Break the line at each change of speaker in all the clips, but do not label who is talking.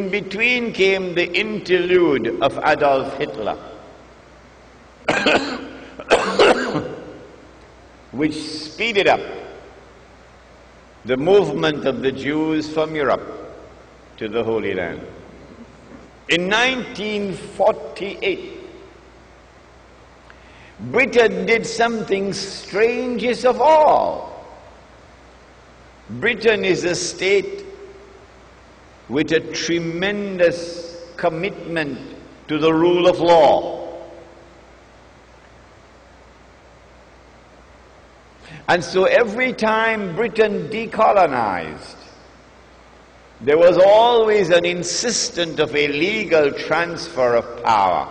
In between came the interlude of Adolf Hitler, which speeded up the movement of the Jews from Europe to the Holy Land. In 1948, Britain did something strangest of all. Britain is a state with a tremendous commitment to the rule of law. And so every time Britain decolonized, there was always an insistence of a legal transfer of power.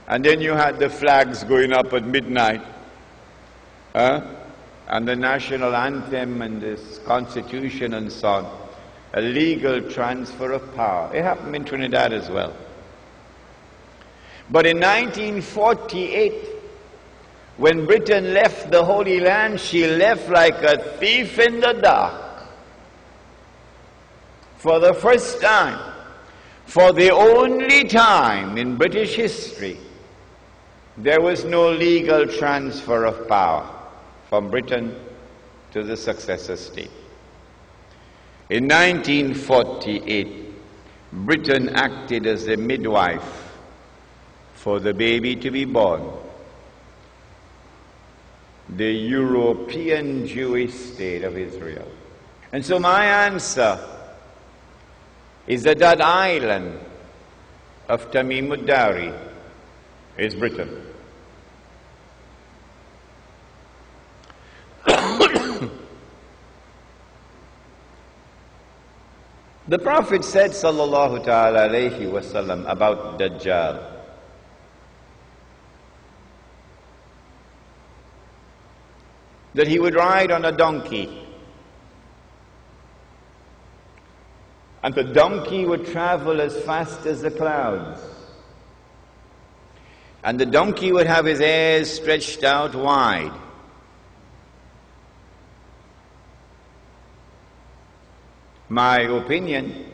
And then you had the flags going up at midnight, and the national anthem and this constitution and so on. A legal transfer of power. It happened in Trinidad as well. But in 1948, when Britain left the Holy Land, she left like a thief in the dark. For the first time, for the only time in British history, there was no legal transfer of power from Britain to the successor state. In 1948, Britain acted as the midwife for the baby to be born. The European Jewish state of Israel. And so my answer is that that island of Tamim ud-Dari is Britain. The Prophet said, sallallahu ta'ala alayhi wa sallam, about Dajjal, that he would ride on a donkey, and the donkey would travel as fast as the clouds, and the donkey would have his ears stretched out wide. My opinion,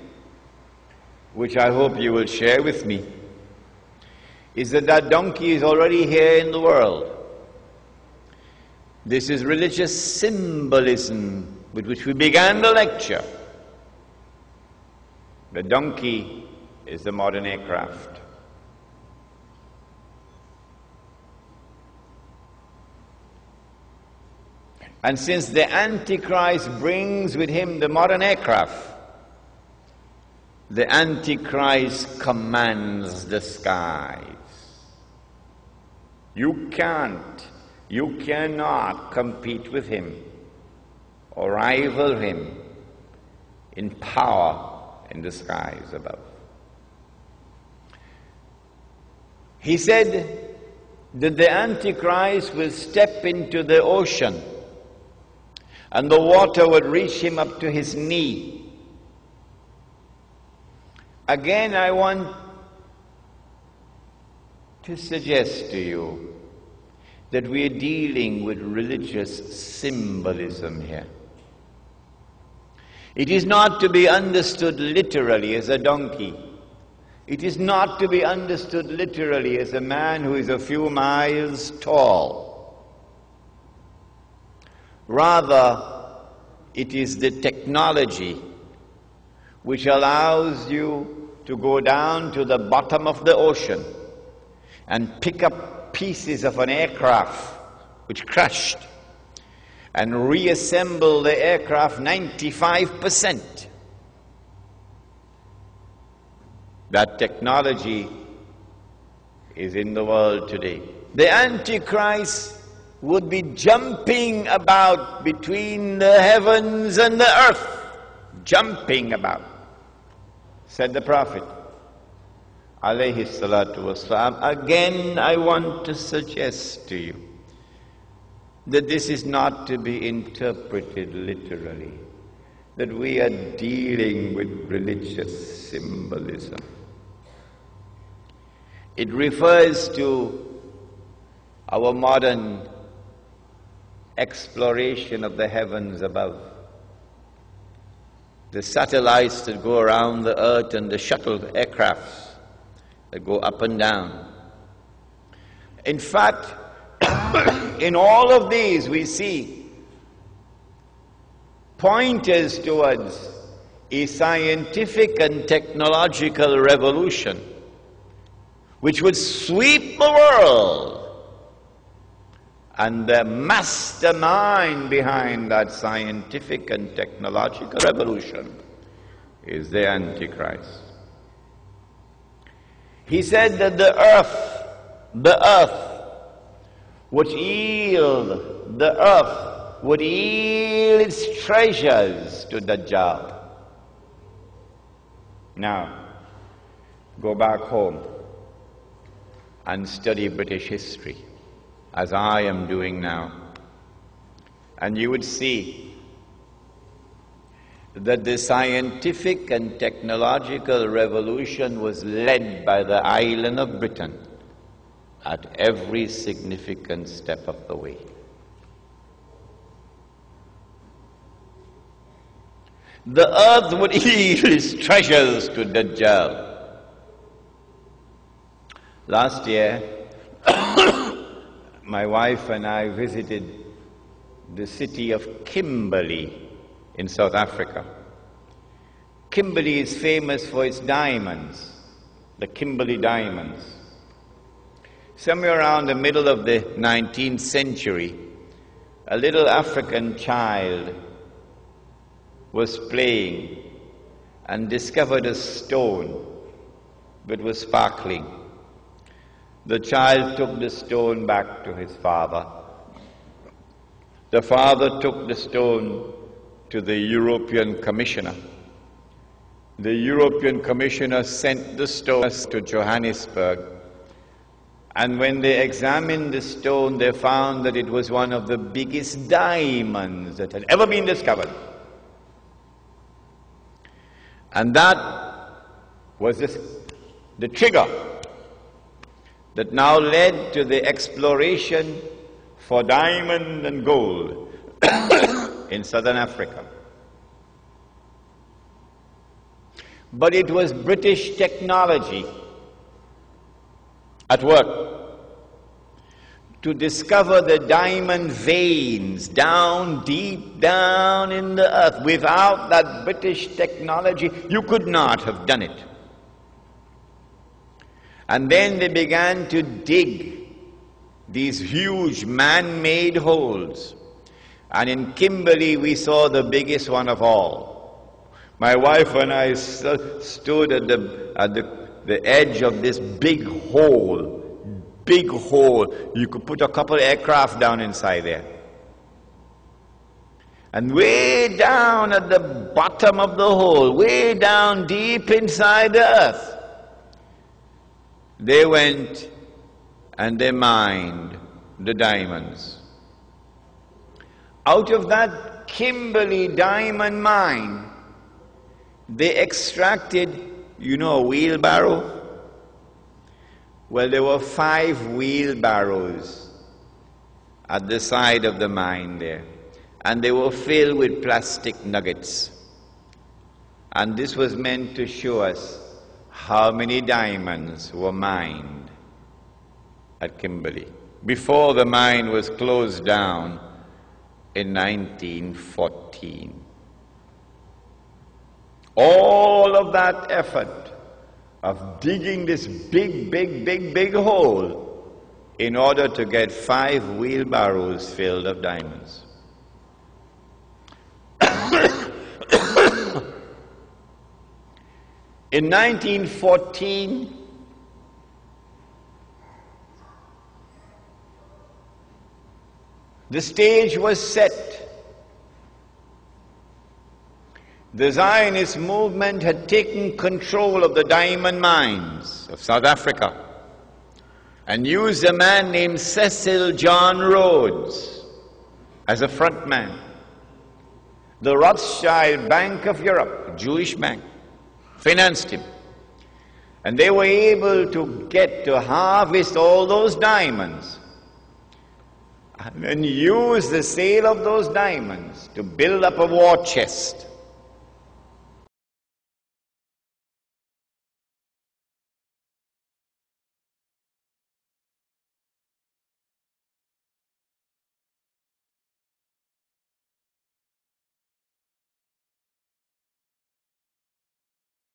which I hope you will share with me, is that that donkey is already here in the world. This is religious symbolism with which we began the lecture. The donkey is the modern aircraft. And since the Antichrist brings with him the modern aircraft, the Antichrist commands the skies. You cannot compete with him or rival him in power in the skies above. He said that the Antichrist will step into the ocean and the water would reach him up to his knee. Again, I want to suggest to you that we are dealing with religious symbolism here. It is not to be understood literally as a donkey. It is not to be understood literally as a man who is a few miles tall. Rather, it is the technology which allows you to go down to the bottom of the ocean and pick up pieces of an aircraft which crashed and reassemble the aircraft 95%. That technology is in the world today. The Antichrist would be jumping about between the heavens and the earth. Jumping about, said the Prophet, alayhi salatu wasalam. Again, I want to suggest to you that this is not to be interpreted literally, that we are dealing with religious symbolism. It refers to our modern exploration of the heavens above. the satellites that go around the earth and the shuttle aircrafts that go up and down. In fact, in all of these we see pointers towards a scientific and technological revolution which would sweep the world. And the mastermind behind that scientific and technological revolution is the Antichrist. He said that the earth would yield its treasures to Dajjal. Now, go back home and study British history, as I am doing now, and you would see that the scientific and technological revolution was led by the island of Britain at every significant step of the way. The earth would yield its treasures to Dajjal. Last year, my wife and I visited the city of Kimberley in South Africa. Kimberley is famous for its diamonds, the Kimberley diamonds. Somewhere around the middle of the 19th century, a little African child was playing and discovered a stone that was sparkling. The child took the stone back to his father. The father took the stone to the European Commissioner. The European Commissioner sent the stone to Johannesburg. And when they examined the stone, they found that it was one of the biggest diamonds that had ever been discovered. And that was the trigger that now led to the exploration for diamond and gold in southern Africa. But it was British technology at work to discover the diamond veins down deep down in the earth. Without that British technology, you could not have done it. And then they began to dig these huge man-made holes. And in Kimberley, we saw the biggest one of all. My wife and I stood at the edge of this big hole. Big hole. You could put a couple of aircraft down inside there. And way down at the bottom of the hole, way down deep inside the earth, they went and they mined the diamonds. Out of that Kimberley diamond mine, they extracted, you know, a wheelbarrow? Well, there were 5 wheelbarrows at the side of the mine there, and they were filled with plastic nuggets. And this was meant to show us how many diamonds were mined at Kimberley before the mine was closed down in 1914. All of that effort of digging this big hole in order to get 5 wheelbarrows filled of diamonds. In 1914, the stage was set. The Zionist movement had taken control of the diamond mines of South Africa and used a man named Cecil John Rhodes as a front man. The Rothschild Bank of Europe, a Jewish bank, financed him. And they were able to harvest all those diamonds and then use the sale of those diamonds to build up a war chest